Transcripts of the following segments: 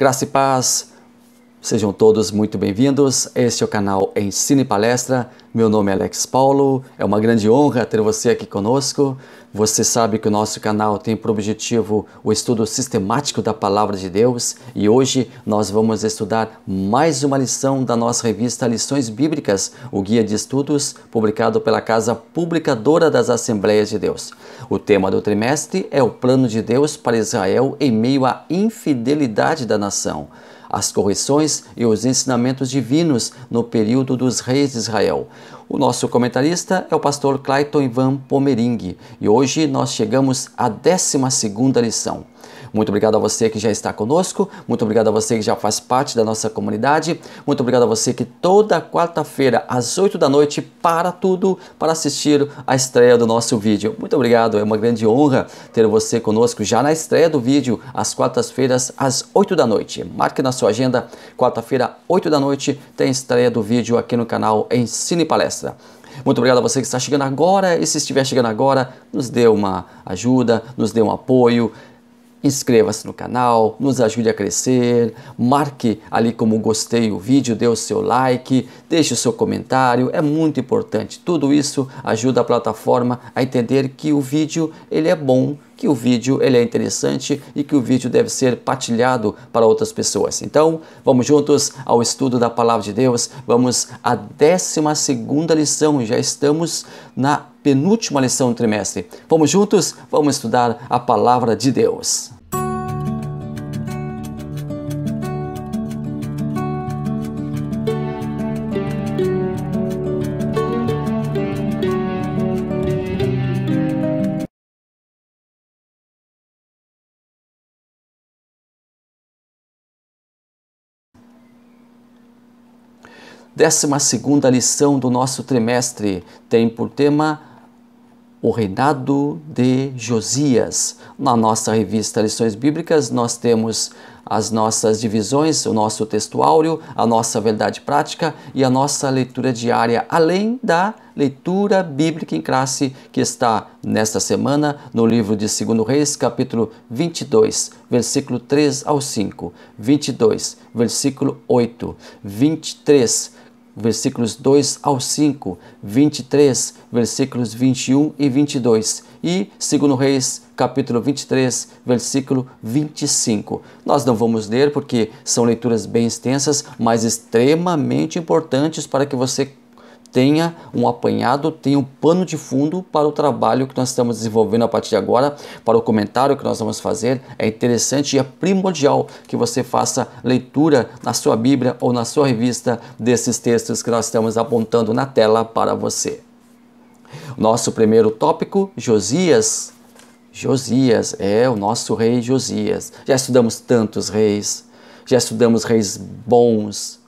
Graça e paz, sejam todos muito bem-vindos. Este é o canal Ensino e Palestra. Meu nome é Alex Paulo, é uma grande honra ter você aqui conosco. Você sabe que o nosso canal tem por objetivo o estudo sistemático da Palavra de Deus e hoje nós vamos estudar mais uma lição da nossa revista Lições Bíblicas, o guia de estudos publicado pela Casa Publicadora das Assembleias de Deus. O tema do trimestre é o plano de Deus para Israel em meio à infidelidade da nação, as correções e os ensinamentos divinos no período dos reis de Israel. O nosso comentarista é o pastor Clayton Ivan Pomering e hoje nós chegamos à 12ª lição. Muito obrigado a você que já está conosco, muito obrigado a você que já faz parte da nossa comunidade, muito obrigado a você que toda quarta-feira às 8 da noite para tudo para assistir a estreia do nosso vídeo. Muito obrigado, é uma grande honra ter você conosco já na estreia do vídeo às quartas-feiras às 8 da noite. Marque na sua agenda, quarta-feira, 8 da noite, tem estreia do vídeo aqui no canal Ensino e Palestra. Muito obrigado a você que está chegando agora e se estiver chegando agora, nos dê uma ajuda, nos dê um apoio. Inscreva-se no canal, nos ajude a crescer, marque ali como gostei o vídeo, dê o seu like, deixe o seu comentário, é muito importante. Tudo isso ajuda a plataforma a entender que o vídeo ele é bom, que o vídeo ele é interessante e que o vídeo deve ser partilhado para outras pessoas. Então, vamos juntos ao estudo da Palavra de Deus, vamos à 12ª lição, já estamos na penúltima lição do trimestre. Vamos juntos? Vamos estudar a Palavra de Deus. Décima segunda lição do nosso trimestre tem por tema o reinado de Josias. Na nossa revista Lições Bíblicas nós temos as nossas divisões, o nosso textuário, a nossa verdade prática e a nossa leitura diária, além da leitura bíblica em classe que está nesta semana no livro de 2 Reis, capítulo 22, versículo 3 ao 5, 22, versículo 8, 23, versículos 2 ao 5, 23, versículos 21 e 22 e 2 Reis, capítulo 23, versículo 25. Nós não vamos ler porque são leituras bem extensas, mas extremamente importantes para que você tenha um apanhado, tenha um pano de fundo para o trabalho que nós estamos desenvolvendo a partir de agora, para o comentário que nós vamos fazer. É interessante e é primordial que você faça leitura na sua Bíblia ou na sua revista desses textos que nós estamos apontando na tela para você. Nosso primeiro tópico, Josias. Josias é o nosso rei Josias. Já estudamos tantos reis, já estudamos reis bons,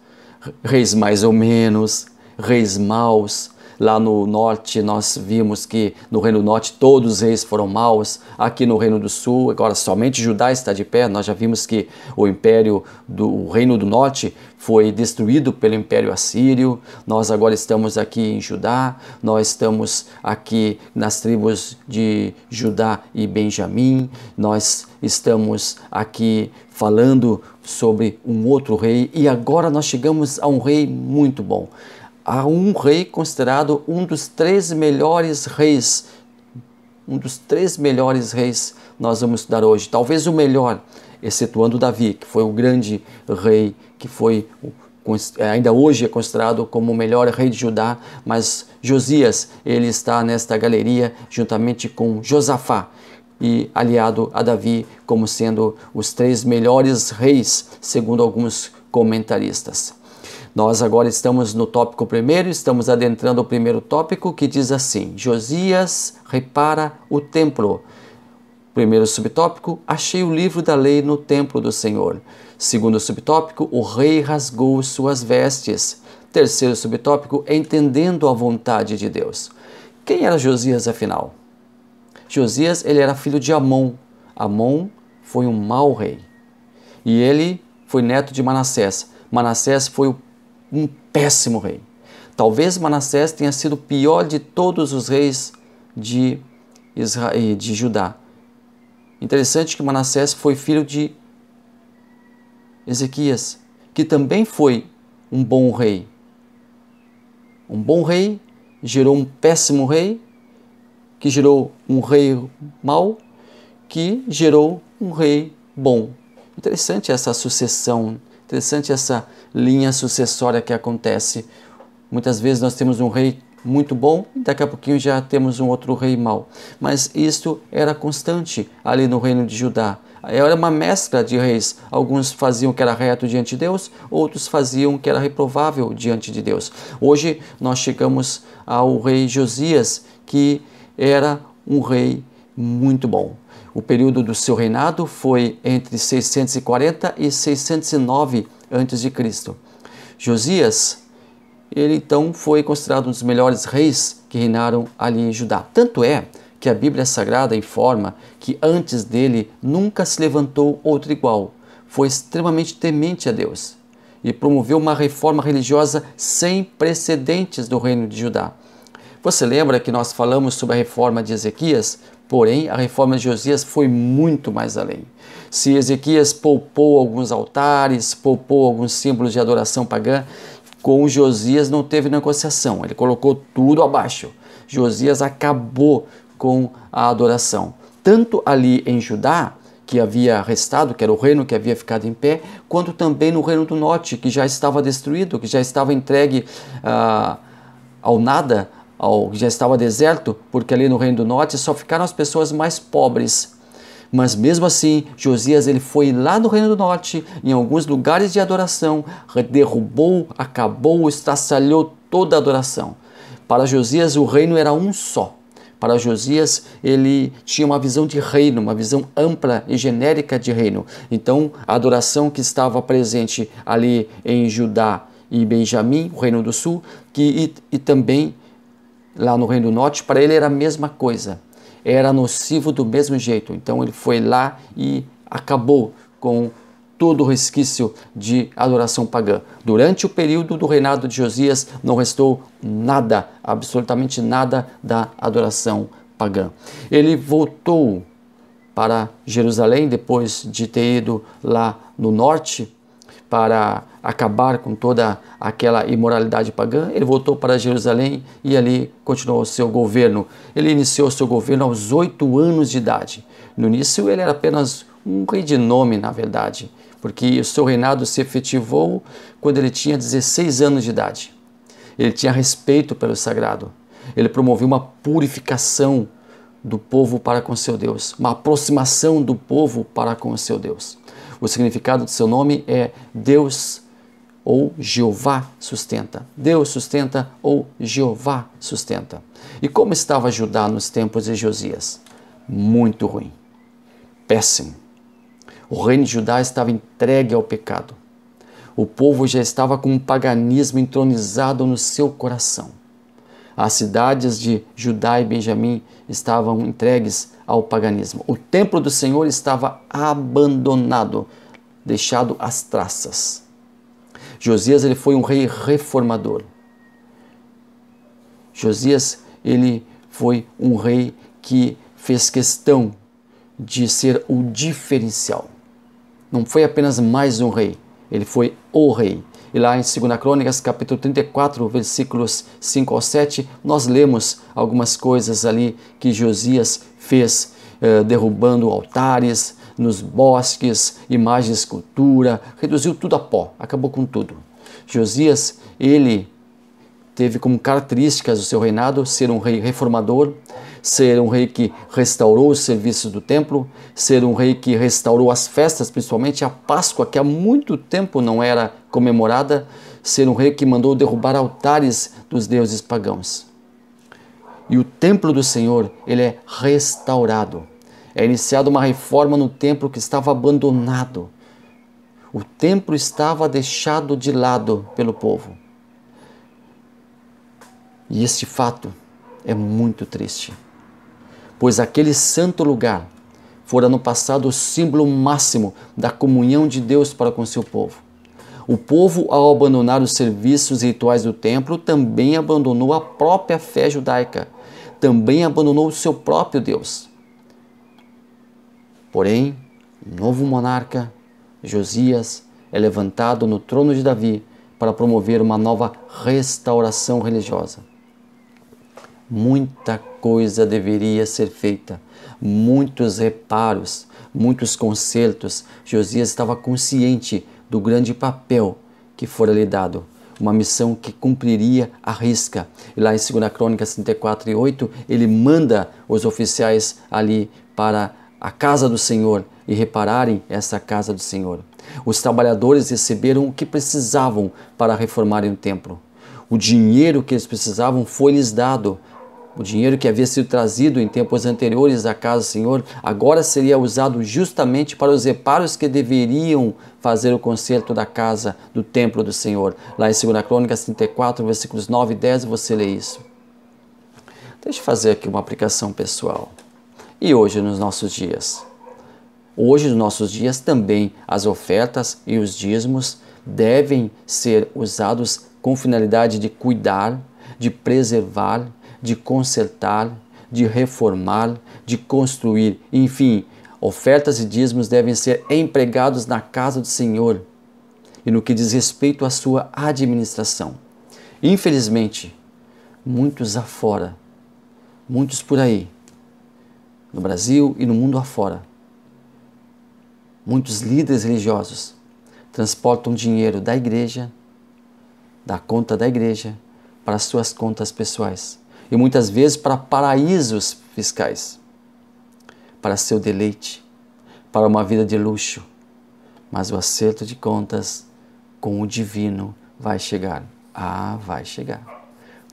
reis mais ou menos, reis maus. Lá no norte nós vimos que no Reino do Norte todos os reis foram maus. Aqui no Reino do Sul, agora somente Judá está de pé. Nós já vimos que o Reino do Norte foi destruído pelo Império Assírio. Nós agora estamos aqui em Judá, nós estamos aqui nas tribos de Judá e Benjamim. Nós estamos aqui falando sobre um outro rei e agora nós chegamos a um rei muito bom. Há um rei considerado um dos 3 melhores reis. Um dos 3 melhores reis nós vamos estudar hoje. Talvez o melhor, excetuando Davi, que foi o grande rei, que foi, ainda hoje é considerado como o melhor rei de Judá. Mas Josias, ele está nesta galeria juntamente com Josafá e aliado a Davi como sendo os 3 melhores reis, segundo alguns comentaristas. Nós agora estamos no tópico primeiro, estamos adentrando o primeiro tópico que diz assim: Josias repara o templo. Primeiro subtópico, achei o livro da lei no templo do Senhor. Segundo subtópico, o rei rasgou suas vestes. Terceiro subtópico, entendendo a vontade de Deus. Quem era Josias afinal? Josias, ele era filho de Amon. Amon foi um mau rei. E ele foi neto de Manassés. Manassés foi um péssimo rei. Talvez Manassés tenha sido o pior de todos os reis de Judá. Interessante que Manassés foi filho de Ezequias, que também foi um bom rei. Um bom rei gerou um péssimo rei, que gerou um rei mau, que gerou um rei bom. Interessante essa sucessão, interessante essa linha sucessória que acontece. Muitas vezes nós temos um rei muito bom e daqui a pouquinho já temos um outro rei mau. Mas isto era constante ali no reino de Judá. Era uma mescla de reis. Alguns faziam o que era reto diante de Deus, outros faziam o que era reprovável diante de Deus. Hoje nós chegamos ao rei Josias, que era um rei muito bom. O período do seu reinado foi entre 640 e 609 a.C. Josias, ele então foi considerado um dos melhores reis que reinaram ali em Judá. Tanto é que a Bíblia Sagrada informa que antes dele nunca se levantou outro igual. Foi extremamente temente a Deus e promoveu uma reforma religiosa sem precedentes do reino de Judá. Você lembra que nós falamos sobre a reforma de Ezequias? Porém, a reforma de Josias foi muito mais além. Se Ezequias poupou alguns altares, poupou alguns símbolos de adoração pagã, com Josias não teve negociação, ele colocou tudo abaixo. Josias acabou com a adoração, tanto ali em Judá, que havia restado, que era o reino que havia ficado em pé, quanto também no reino do norte, que já estava destruído, que já estava entregue ao nada, que já estava deserto, porque ali no reino do norte só ficaram as pessoas mais pobres. Mas mesmo assim, Josias ele foi lá no reino do norte, em alguns lugares de adoração, derrubou, acabou, estraçalhou toda a adoração. Para Josias o reino era um só. Para Josias ele tinha uma visão de reino, uma visão ampla e genérica de reino. Então a adoração que estava presente ali em Judá e Benjamim, o reino do sul, e também lá no reino do norte, para ele era a mesma coisa. Era nocivo do mesmo jeito. Então ele foi lá e acabou com todo o resquício de adoração pagã. Durante o período do reinado de Josias não restou nada, absolutamente nada da adoração pagã. Ele voltou para Jerusalém depois de ter ido lá no norte para acabar com toda aquela imoralidade pagã. Ele voltou para Jerusalém e ali continuou o seu governo. Ele iniciou o seu governo aos 8 anos de idade. No início ele era apenas um rei de nome, na verdade, porque o seu reinado se efetivou quando ele tinha 16 anos de idade. Ele tinha respeito pelo sagrado. Ele promoveu uma purificação do povo para com seu Deus, uma aproximação do povo para com o seu Deus. O significado de seu nome é Deus ou Jeová sustenta. Deus sustenta ou Jeová sustenta. E como estava Judá nos tempos de Josias? Muito ruim. Péssimo. O reino de Judá estava entregue ao pecado. O povo já estava com um paganismo entronizado no seu coração. As cidades de Judá e Benjamim estavam entregues ao paganismo. O templo do Senhor estava abandonado, deixado às traças. Josias ele foi um rei reformador. Josias ele foi um rei que fez questão de ser o diferencial. Não foi apenas mais um rei, ele foi o rei. E lá em 2 Crônicas, capítulo 34, versículos 5 ao 7, nós lemos algumas coisas ali que Josias fez, derrubando altares, nos bosques, imagens de escultura, reduziu tudo a pó, acabou com tudo. Josias, ele teve como características do seu reinado ser um rei reformador, ser um rei que restaurou os serviços do templo, ser um rei que restaurou as festas, principalmente a Páscoa, que há muito tempo não era comemorada, ser um rei que mandou derrubar altares dos deuses pagãos. E o templo do Senhor, ele é restaurado. É iniciada uma reforma no templo que estava abandonado. O templo estava deixado de lado pelo povo. E este fato é muito triste, pois aquele santo lugar fora no passado o símbolo máximo da comunhão de Deus para com seu povo. O povo, ao abandonar os serviços e rituais do templo, também abandonou a própria fé judaica, também abandonou o seu próprio Deus. Porém, o novo monarca, Josias, é levantado no trono de Davi para promover uma nova restauração religiosa. Muita coisa deveria ser feita, muitos reparos, muitos consertos. Josias estava consciente do grande papel que fora lhe dado, uma missão que cumpriria à risca. E lá em 2 Crônicas 34:8, ele manda os oficiais ali para a casa do Senhor e repararem essa casa do Senhor. Os trabalhadores receberam o que precisavam para reformarem o templo. O dinheiro que eles precisavam foi-lhes dado. O dinheiro que havia sido trazido em tempos anteriores à casa do Senhor, agora seria usado justamente para os reparos que deveriam fazer o conserto da casa, do templo do Senhor. Lá em 2 Crônicas 34, versículos 9 e 10, você lê isso. Deixa eu fazer aqui uma aplicação pessoal. E hoje, nos nossos dias? Hoje, nos nossos dias, também as ofertas e os dízimos devem ser usados com finalidade de cuidar, de preservar, de consertar, de reformar, de construir. Enfim, ofertas e dízimos devem ser empregados na casa do Senhor e no que diz respeito à sua administração. Infelizmente, muitos afora, muitos por aí, no Brasil e no mundo afora, muitos líderes religiosos transportam dinheiro da igreja, da conta da igreja, para suas contas pessoais. E muitas vezes para paraísos fiscais, para seu deleite, para uma vida de luxo. Mas o acerto de contas com o divino vai chegar. Ah, vai chegar.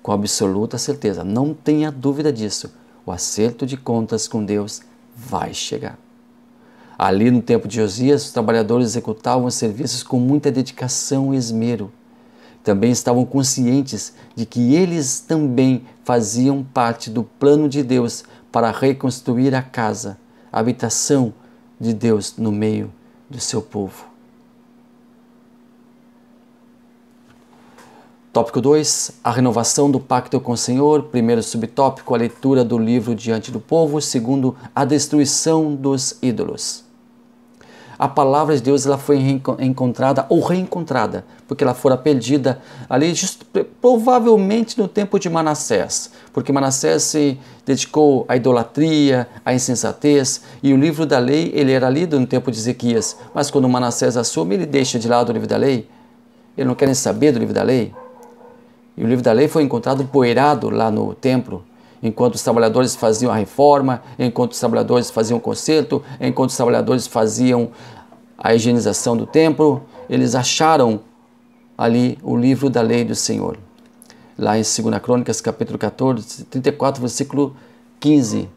Com absoluta certeza, não tenha dúvida disso. O acerto de contas com Deus vai chegar. Ali no tempo de Josias, os trabalhadores executavam os serviços com muita dedicação e esmero. Também estavam conscientes de que eles também faziam parte do plano de Deus para reconstruir a casa, a habitação de Deus no meio do seu povo. Tópico 2, a renovação do pacto com o Senhor. Primeiro subtópico, a leitura do livro diante do povo. Segundo, a destruição dos ídolos. A palavra de Deus ela foi encontrada ou reencontrada, porque ela fora perdida ali provavelmente no tempo de Manassés, porque Manassés se dedicou à idolatria, à insensatez, e o livro da lei ele era lido no tempo de Ezequias, mas quando Manassés assume, ele deixa de lado o livro da lei, ele não quer nem saber do livro da lei, e o livro da lei foi encontrado empoeirado lá no templo, enquanto os trabalhadores faziam a reforma, enquanto os trabalhadores faziam o conserto, enquanto os trabalhadores faziam a higienização do templo, eles acharam ali o livro da lei do Senhor. Lá em 2 Crônicas, capítulo 14, 34, versículo 15.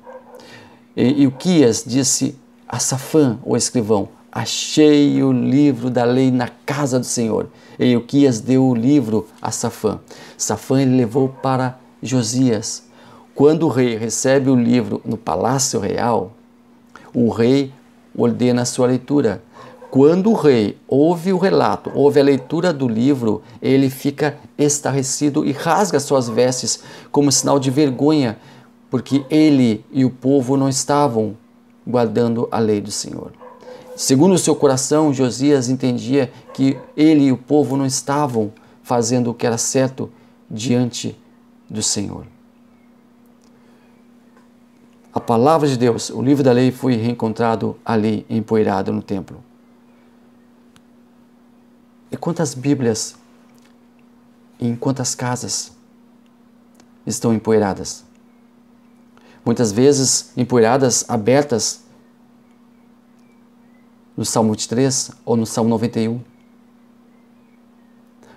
E Ilquias disse a Safã, o escrivão, achei o livro da lei na casa do Senhor. E Ilquias deu o livro a Safã. Safã ele levou para Josias. Quando o rei recebe o livro no palácio real, o rei ordena a sua leitura. Quando o rei ouve o relato, ouve a leitura do livro, ele fica estarrecido e rasga suas vestes como sinal de vergonha, porque ele e o povo não estavam guardando a lei do Senhor. Segundo o seu coração, Josias entendia que ele e o povo não estavam fazendo o que era certo diante do Senhor. A palavra de Deus, o livro da lei, foi reencontrado ali, empoeirado no templo. E quantas Bíblias, em quantas casas estão empoeiradas? Muitas vezes empoeiradas, abertas, no Salmo 23 ou no Salmo 91.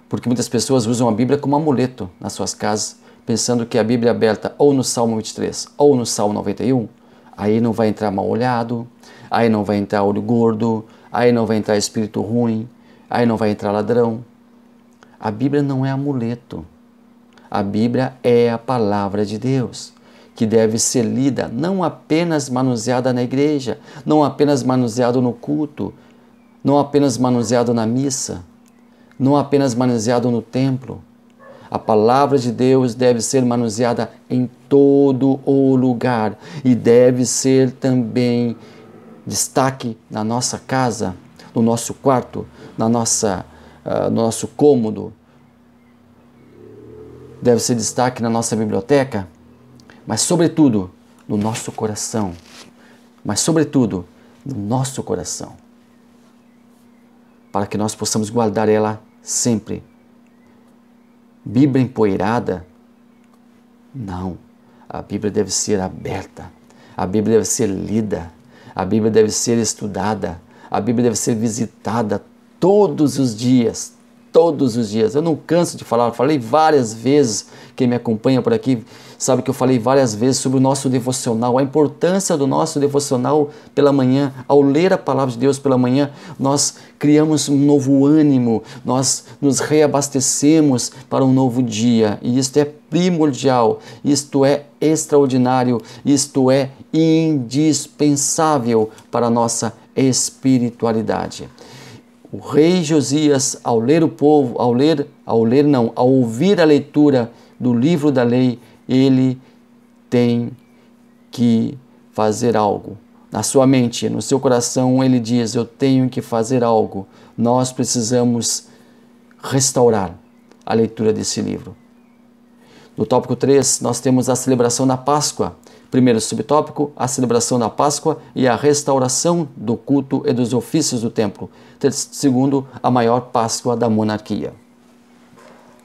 Porque muitas pessoas usam a Bíblia como amuleto nas suas casas, pensando que a Bíblia é aberta ou no Salmo 23 ou no Salmo 91, aí não vai entrar mal olhado, aí não vai entrar olho gordo, aí não vai entrar espírito ruim, aí não vai entrar ladrão. A Bíblia não é amuleto. A Bíblia é a palavra de Deus, que deve ser lida, não apenas manuseada na igreja, não apenas manuseado no culto, não apenas manuseado na missa, não apenas manuseado no templo. A palavra de Deus deve ser manuseada em todo o lugar e deve ser também destaque na nossa casa, no nosso quarto, no nosso cômodo, deve ser destaque na nossa biblioteca, mas sobretudo no nosso coração. Mas sobretudo no nosso coração. Para que nós possamos guardar ela sempre. Bíblia empoeirada? Não. A Bíblia deve ser aberta. A Bíblia deve ser lida. A Bíblia deve ser estudada. A Bíblia deve ser visitada todos os dias. Todos os dias. Eu não canso de falar, falei várias vezes, quem me acompanha por aqui sabe que eu falei várias vezes sobre o nosso devocional, a importância do nosso devocional pela manhã. Ao ler a palavra de Deus pela manhã, nós criamos um novo ânimo, nós nos reabastecemos para um novo dia, e isto é primordial, isto é extraordinário, isto é indispensável para a nossa espiritualidade. O rei Josias, ao ouvir a leitura do livro da lei, ele tem que fazer algo. Na sua mente, no seu coração, ele diz: eu tenho que fazer algo. Nós precisamos restaurar a leitura desse livro. No tópico 3, nós temos a celebração da Páscoa. Primeiro subtópico, a celebração da Páscoa e a restauração do culto e dos ofícios do templo. Segundo, a maior Páscoa da monarquia.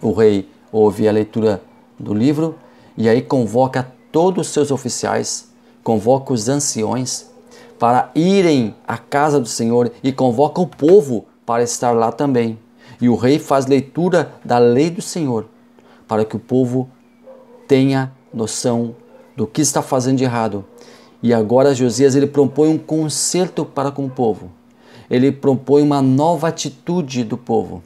O rei ouve a leitura do livro e aí convoca todos os seus oficiais, convoca os anciões para irem à casa do Senhor e convoca o povo para estar lá também. E o rei faz leitura da lei do Senhor para que o povo tenha noção do que está fazendo de errado. E agora Josias ele propõe um conserto para com o povo. Ele propõe uma nova atitude do povo.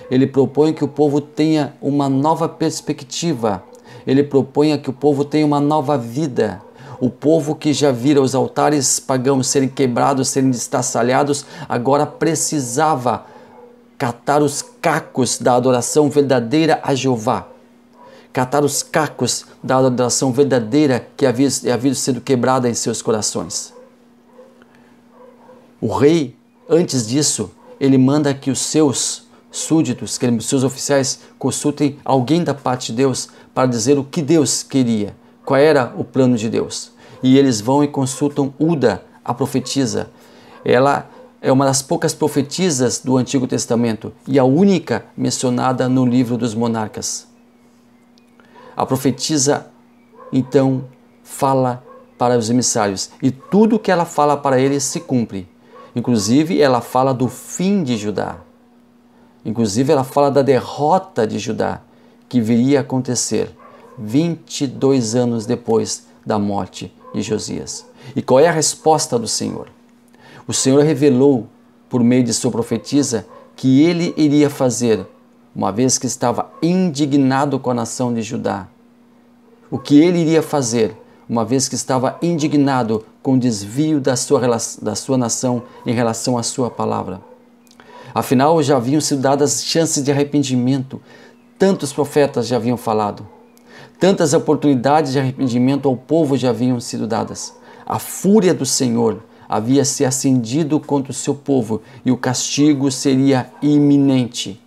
Ele propõe que o povo tenha uma nova perspectiva. Ele propõe que o povo tenha uma nova vida. O povo que já vira os altares pagãos serem quebrados, serem destassalhados, agora precisava catar os cacos da adoração verdadeira a Jeová. Catar os cacos da adoração verdadeira que havia sido quebrada em seus corações. O rei, antes disso, ele manda que os seus súditos, que os seus oficiais consultem alguém da parte de Deus para dizer o que Deus queria, qual era o plano de Deus. E eles vão e consultam Uda, a profetisa. Ela é uma das poucas profetisas do Antigo Testamento e a única mencionada no livro dos monarcas. A profetisa, então, fala para os emissários e tudo que ela fala para eles se cumpre. Inclusive, ela fala do fim de Judá. Inclusive, ela fala da derrota de Judá, que viria a acontecer 22 anos depois da morte de Josias. E qual é a resposta do Senhor? O Senhor revelou, por meio de sua profetisa, que ele iria fazer, uma vez que estava indignado com a nação de Judá. O que ele iria fazer, uma vez que estava indignado com o desvio da sua nação em relação à sua palavra. Afinal, já haviam sido dadas chances de arrependimento. Tantos profetas já haviam falado. Tantas oportunidades de arrependimento ao povo já haviam sido dadas. A fúria do Senhor havia se acendido contra o seu povo e o castigo seria iminente.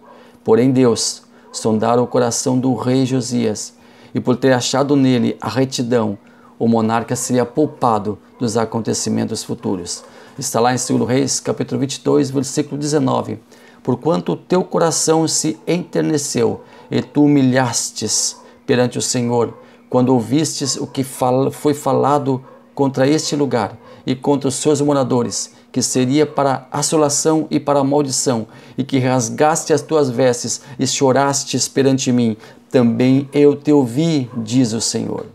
Porém Deus sondara o coração do rei Josias e por ter achado nele a retidão, o monarca seria poupado dos acontecimentos futuros. Está lá em 2 Reis, capítulo 22, versículo 19. Porquanto o teu coração se enterneceu e tu humilhastes perante o Senhor, quando ouvistes o que foi falado contra este lugar e contra os seus moradores, que seria para assolação e para maldição, e que rasgaste as tuas vestes e chorastes perante mim, também eu te ouvi, diz o Senhor.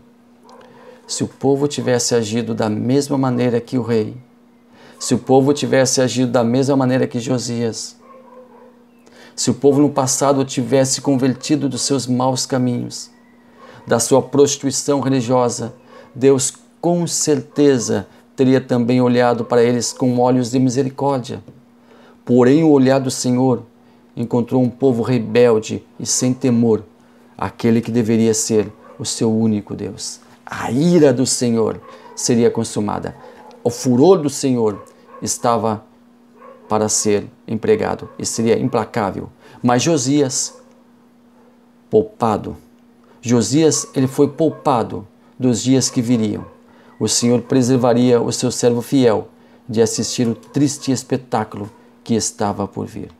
Se o povo tivesse agido da mesma maneira que o rei, se o povo tivesse agido da mesma maneira que Josias, se o povo no passado tivesse convertido dos seus maus caminhos, da sua prostituição religiosa, Deus com certeza teria também olhado para eles com olhos de misericórdia. Porém, o olhar do Senhor encontrou um povo rebelde e sem temor, aquele que deveria ser o seu único Deus. A ira do Senhor seria consumada. O furor do Senhor estava para ser empregado e seria implacável. Mas Josias, poupado. Josias, ele foi poupado dos dias que viriam. O Senhor preservaria o seu servo fiel de assistir o triste espetáculo que estava por vir.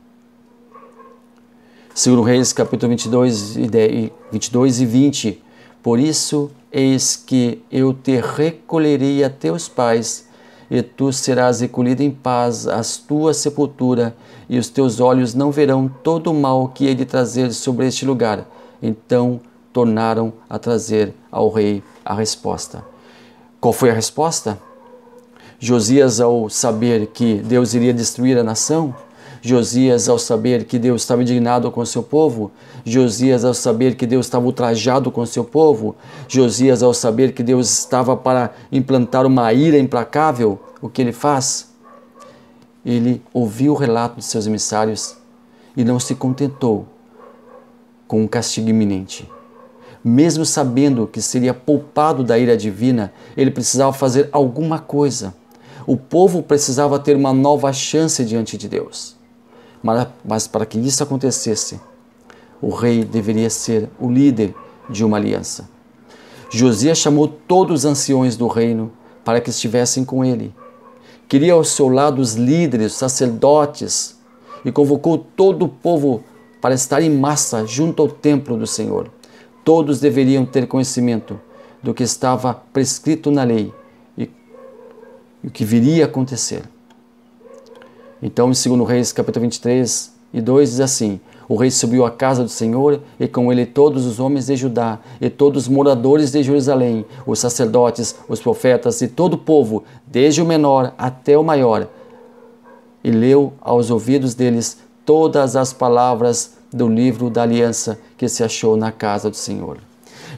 2 Reis, capítulo 22 e 20. Por isso, eis que eu te recolherei a teus pais, e tu serás recolhido em paz à tua sepultura, e os teus olhos não verão todo o mal que hei de trazer sobre este lugar. Então tornaram a trazer ao rei a resposta. Qual foi a resposta? Josias, ao saber que Deus iria destruir a nação, Josias, ao saber que Deus estava indignado com o seu povo, Josias, ao saber que Deus estava ultrajado com o seu povo, Josias, ao saber que Deus estava para implantar uma ira implacável, o que ele faz? Ele ouviu o relato de seus emissários e não se contentou com um castigo iminente. Mesmo sabendo que seria poupado da ira divina, ele precisava fazer alguma coisa. O povo precisava ter uma nova chance diante de Deus. Mas para que isso acontecesse, o rei deveria ser o líder de uma aliança. Josias chamou todos os anciões do reino para que estivessem com ele. Queria ao seu lado os líderes, os sacerdotes, e convocou todo o povo para estar em massa junto ao templo do Senhor. Todos deveriam ter conhecimento do que estava prescrito na lei e o que viria a acontecer. Então, em 2 Reis, capítulo 23 e 2, diz assim: o rei subiu à casa do Senhor, e com ele todos os homens de Judá, e todos os moradores de Jerusalém, os sacerdotes, os profetas e todo o povo, desde o menor até o maior, e leu aos ouvidos deles todas as palavras do livro da aliança que se achou na casa do Senhor.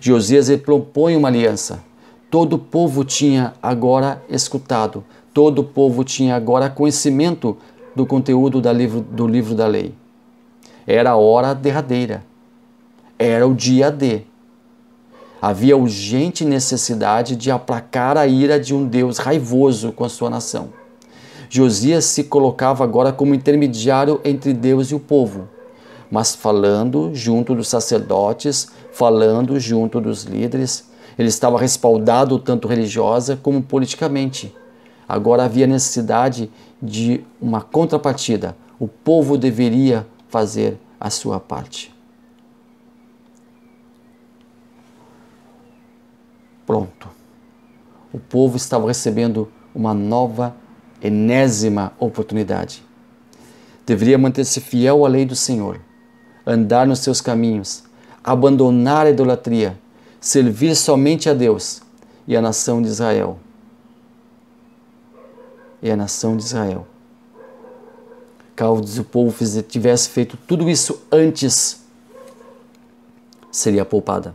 Josias propõe uma aliança. Todo o povo tinha agora escutado, todo o povo tinha agora conhecimento do conteúdo do livro da lei. Era a hora derradeira, era o dia D. Havia urgente necessidade de aplacar a ira de um Deus raivoso com a sua nação. Josias se colocava agora como intermediário entre Deus e o povo, mas falando junto dos sacerdotes, falando junto dos líderes. Ele estava respaldado tanto religiosa como politicamente. Agora havia necessidade de uma contrapartida. O povo deveria fazer a sua parte. Pronto. O povo estava recebendo uma nova, enésima oportunidade. Deveria manter-se fiel à lei do Senhor, andar nos seus caminhos, abandonar a idolatria, servir somente a Deus e a nação de Israel. E a nação de Israel. Caso o povo tivesse feito tudo isso antes, seria poupada.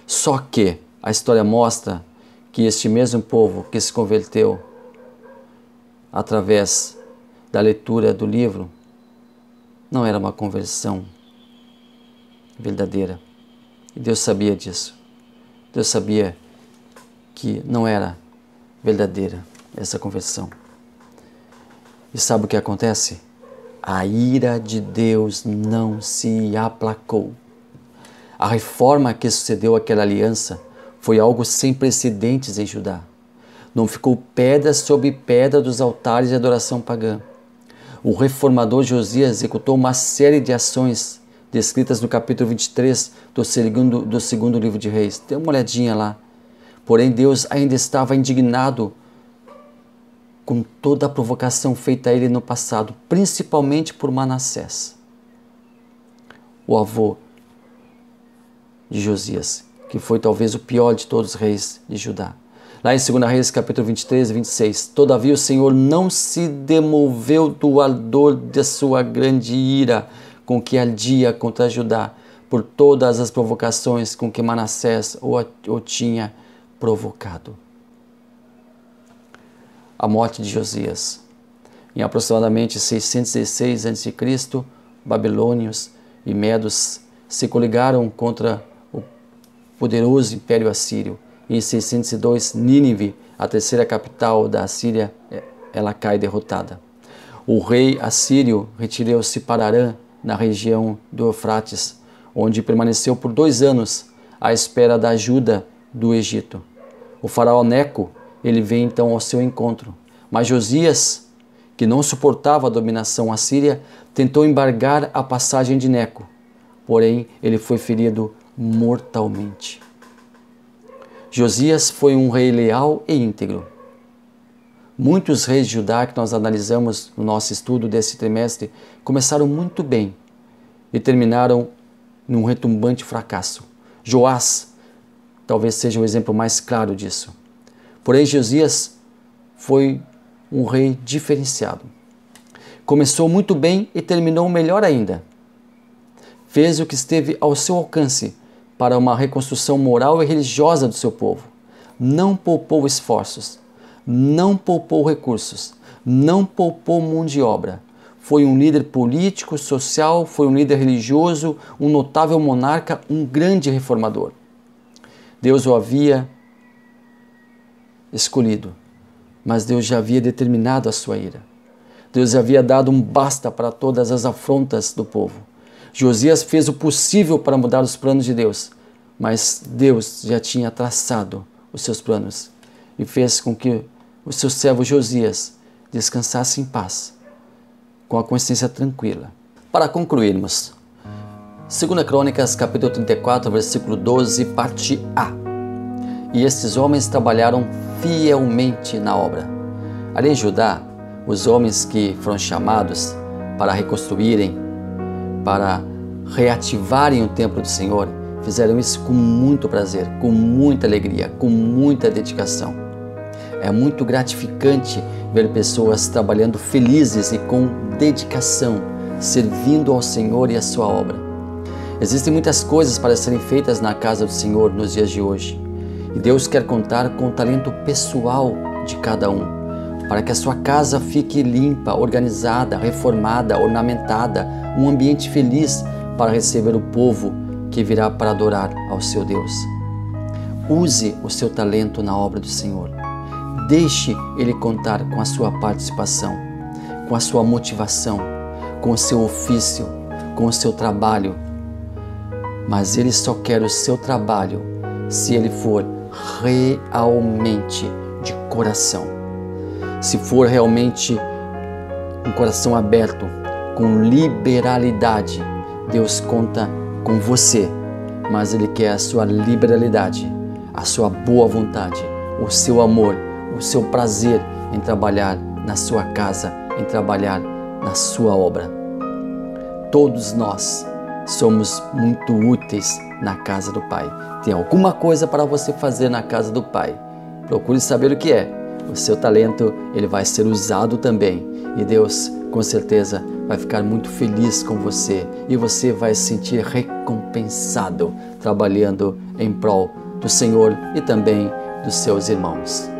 Só que a história mostra que este mesmo povo que se converteu através da leitura do livro não era uma conversão verdadeira. E Deus sabia disso. Deus sabia que não era verdadeira essa conversão. E sabe o que acontece? A ira de Deus não se aplacou. A reforma que sucedeu àquela aliança foi algo sem precedentes em Judá. Não ficou pedra sobre pedra dos altares de adoração pagã. O reformador Josias executou uma série de ações descritas no capítulo 23 do segundo livro de Reis. Dê uma olhadinha lá. Porém, Deus ainda estava indignado com toda a provocação feita a ele no passado, principalmente por Manassés, o avô de Josias, que foi talvez o pior de todos os reis de Judá. Lá em 2 Reis, capítulo 23 e 26, todavia o Senhor não se demoveu do ardor de sua grande ira com que ardia contra Judá, por todas as provocações com que Manassés o tinha provocado. A morte de Josias. Em aproximadamente 616 a.C., babilônios e medos se coligaram contra o poderoso Império Assírio. Em 602, Nínive, a terceira capital da Assíria, ela cai derrotada. O rei assírio retirou-se para Arã, na região do Eufrates, onde permaneceu por 2 anos à espera da ajuda do Egito. O faraó Neco, ele vem então ao seu encontro, mas Josias, que não suportava a dominação assíria, tentou embargar a passagem de Neco, porém ele foi ferido mortalmente. Josias foi um rei leal e íntegro. Muitos reis de Judá que nós analisamos no nosso estudo desse trimestre começaram muito bem e terminaram num retumbante fracasso. Joás talvez seja o exemplo mais claro disso. Porém, Josias foi um rei diferenciado. Começou muito bem e terminou melhor ainda. Fez o que esteve ao seu alcance para uma reconstrução moral e religiosa do seu povo. Não poupou esforços, não poupou recursos, não poupou mão de obra. Foi um líder político, social, foi um líder religioso, um notável monarca, um grande reformador. Deus o havia escolhido, mas Deus já havia determinado a sua ira. Deus havia dado um basta para todas as afrontas do povo. Josias fez o possível para mudar os planos de Deus, mas Deus já tinha traçado os seus planos e fez com que o seu servo Josias descansasse em paz, com a consciência tranquila. Para concluirmos, 2 Crônicas, capítulo 34, versículo 12, parte A. E estes homens trabalharam fielmente na obra. Ali em Judá, os homens que foram chamados para reconstruírem, para reativarem o templo do Senhor, fizeram isso com muito prazer, com muita alegria, com muita dedicação. É muito gratificante ver pessoas trabalhando felizes e com dedicação, servindo ao Senhor e à sua obra. Existem muitas coisas para serem feitas na casa do Senhor nos dias de hoje. E Deus quer contar com o talento pessoal de cada um, para que a sua casa fique limpa, organizada, reformada, ornamentada, um ambiente feliz para receber o povo que virá para adorar ao seu Deus. Use o seu talento na obra do Senhor. Deixe Ele contar com a sua participação, com a sua motivação, com o seu ofício, com o seu trabalho. Mas Ele só quer o seu trabalho se ele for realmente de coração. Se for realmente um coração aberto, com liberalidade, Deus conta com você, mas Ele quer a sua liberalidade, a sua boa vontade, o seu amor, o seu prazer em trabalhar na sua casa, em trabalhar na sua obra. Todos nós somos muito úteis na casa do Pai. Tem alguma coisa para você fazer na casa do Pai. Procure saber o que é. O seu talento, ele vai ser usado também. E Deus, com certeza, vai ficar muito feliz com você. E você vai se sentir recompensado trabalhando em prol do Senhor e também dos seus irmãos.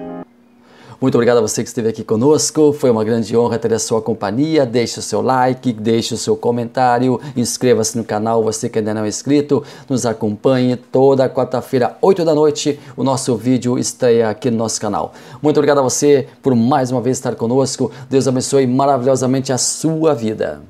Muito obrigado a você que esteve aqui conosco, foi uma grande honra ter a sua companhia. Deixe o seu like, deixe o seu comentário, inscreva-se no canal, você que ainda não é inscrito, nos acompanhe toda quarta-feira, 8 da noite, o nosso vídeo estreia aqui no nosso canal. Muito obrigado a você por mais uma vez estar conosco, Deus abençoe maravilhosamente a sua vida.